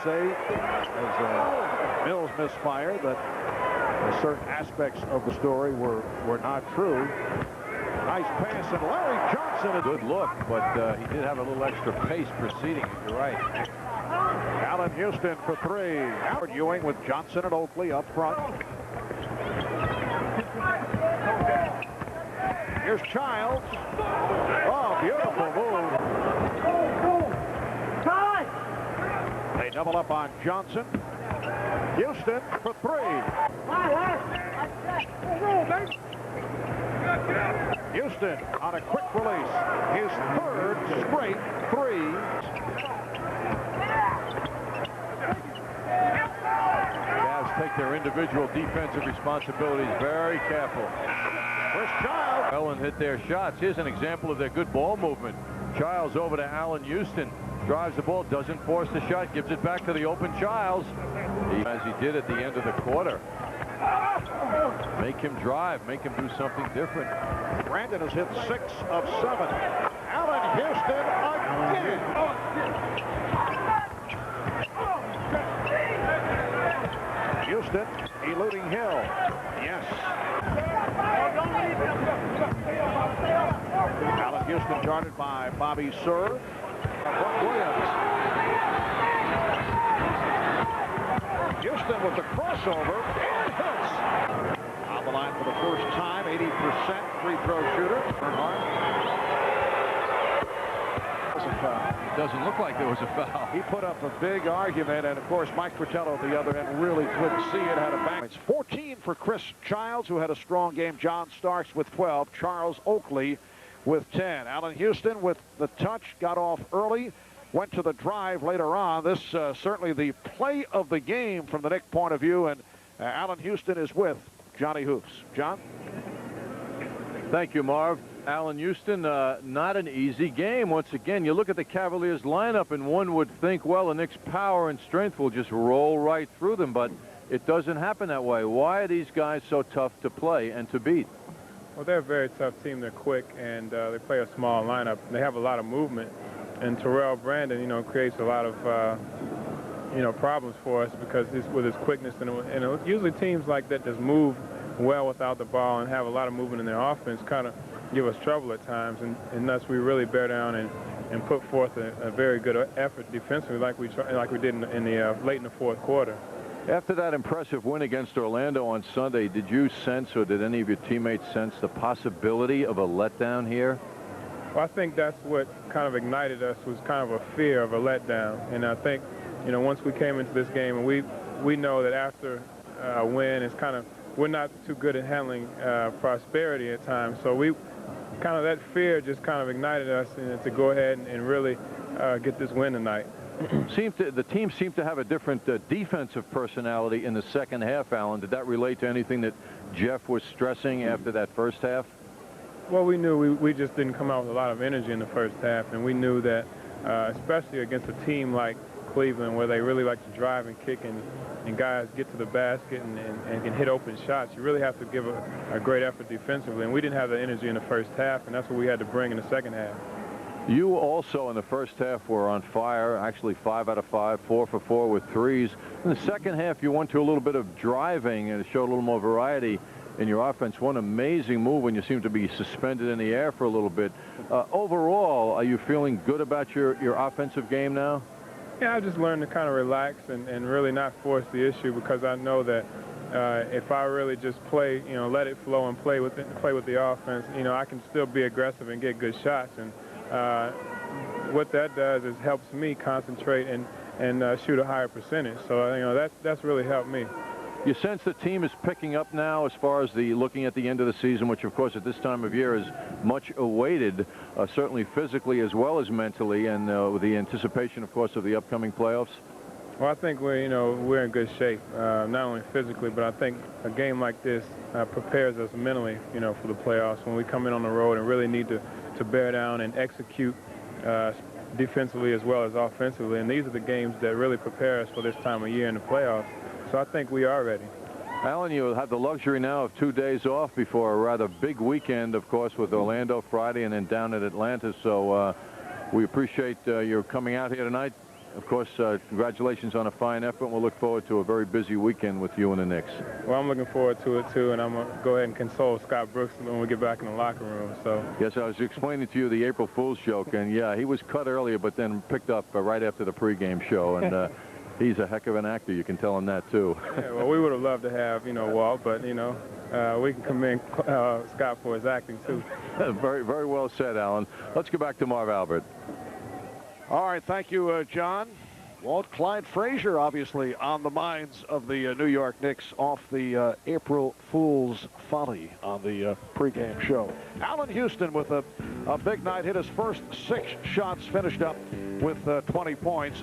Say, as Mills misfire, that certain aspects of the story were not true. Nice pass, and Larry Johnson. A good look, but he did have a little extra pace proceeding. You're right. Allan Houston for three. Howard Ewing with Johnson and Oakley up front. Here's Childs. Oh, beautiful move. They double up on Johnson. Houston for three. Houston on a quick release. His third straight three. Cavs take their individual defensive responsibilities very careful. Where's Childs? Allan hit their shots. Here's an example of their good ball movement. Childs over to Allan Houston. Drives the ball, doesn't force the shot, gives it back to the open Childs, as he did at the end of the quarter. Make him drive, make him do something different. Brandon has hit 6 of 7. Allan Houston again. Houston eluding Hill. Yes. Allan Houston guarded by Bobby Sir. Williams. Houston with the crossover and hits. On the line for the first time, 80% free throw shooter. Was a foul. It doesn't look like there was a foul. He put up a big argument, and of course Mike Fratello at the other end really couldn't see it. Had a back. It's 14 for Chris Childs, who had a strong game. John Starks with 12. Charles Oakley with 10. Allan Houston with the touch, got off early, went to the drive later on. This certainly the play of the game from the Knick point of view, and Allan Houston is with Johnny Hoops. John? Thank you, Marv. Allan Houston, not an easy game. Once again, you look at the Cavaliers lineup, and one would think, well, the Knicks' power and strength will just roll right through them, but it doesn't happen that way. Why are these guys so tough to play and to beat? Well, they're a very tough team. They're quick, and they play a small lineup. They have a lot of movement, and Terrell Brandon, creates a lot of, problems for us because with his quickness, and usually teams like that just move well without the ball and have a lot of movement in their offense kind of give us trouble at times, and thus we really bear down and put forth a very good effort defensively like we did in the late in the fourth quarter. After that impressive win against Orlando on Sunday, did you sense, or did any of your teammates sense, the possibility of a letdown here? Well, I think that's what kind of ignited us, was kind of a fear of a letdown. And I think, once we came into this game, and we know that after a win, it's kind of, we're not too good at handling prosperity at times. So we kind of, that fear just kind of ignited us to go ahead and really get this win tonight. The team seemed to have a different defensive personality in the second half, Allan. Did that relate to anything that Jeff was stressing after that first half? Well, we knew we just didn't come out with a lot of energy in the first half, and we knew that, especially against a team like Cleveland, where they really like to drive and kick and guys get to the basket and can hit open shots, you really have to give a great effort defensively, and we didn't have the energy in the first half, and that's what we had to bring in the second half. You also in the first half were on fire, actually 5 out of 5, 4 for 4 with threes. In the second half, you went to a little bit of driving and it showed a little more variety in your offense. One amazing move when you seem to be suspended in the air for a little bit. Overall, are you feeling good about your offensive game now? Yeah, I just learned to kind of relax and really not force the issue, because I know that if I really just play, let it flow and play with the offense, I can still be aggressive and get good shots. And what that does is helps me concentrate and shoot a higher percentage. So that's really helped me. You sense the team is picking up now as far as looking at the end of the season, which of course at this time of year is much awaited, certainly physically as well as mentally, and with the anticipation, of course, of the upcoming playoffs. Well, I think we're in good shape, not only physically, but I think a game like this prepares us mentally, for the playoffs when we come in on the road and really need to bear down and execute defensively as well as offensively. And these are the games that really prepare us for this time of year in the playoffs. So I think we are ready. Allan, you have the luxury now of 2 days off before a rather big weekend, of course, with Orlando Friday and then down at Atlanta. So we appreciate your coming out here tonight. of course, congratulations on a fine effort. We'll look forward to a very busy weekend with you and the Knicks. Well, I'm looking forward to it, too, and I'm going to go ahead and console Scott Brooks when we get back in the locker room. So. Yes, I was explaining to you the April Fool's joke, and, yeah, he was cut earlier, but then picked up right after the pregame show, and he's a heck of an actor. You can tell him that, too. Yeah, well, we would have loved to have, Walt, but, we can commend Scott for his acting, too. Very, very well said, Allan. Let's go back to Marv Albert. All right, thank you, John. Walt, Clyde Frazier, obviously, on the minds of the New York Knicks off the April Fool's folly on the pregame show. Allan Houston with a big night, hit his first 6 shots, finished up with 20 points.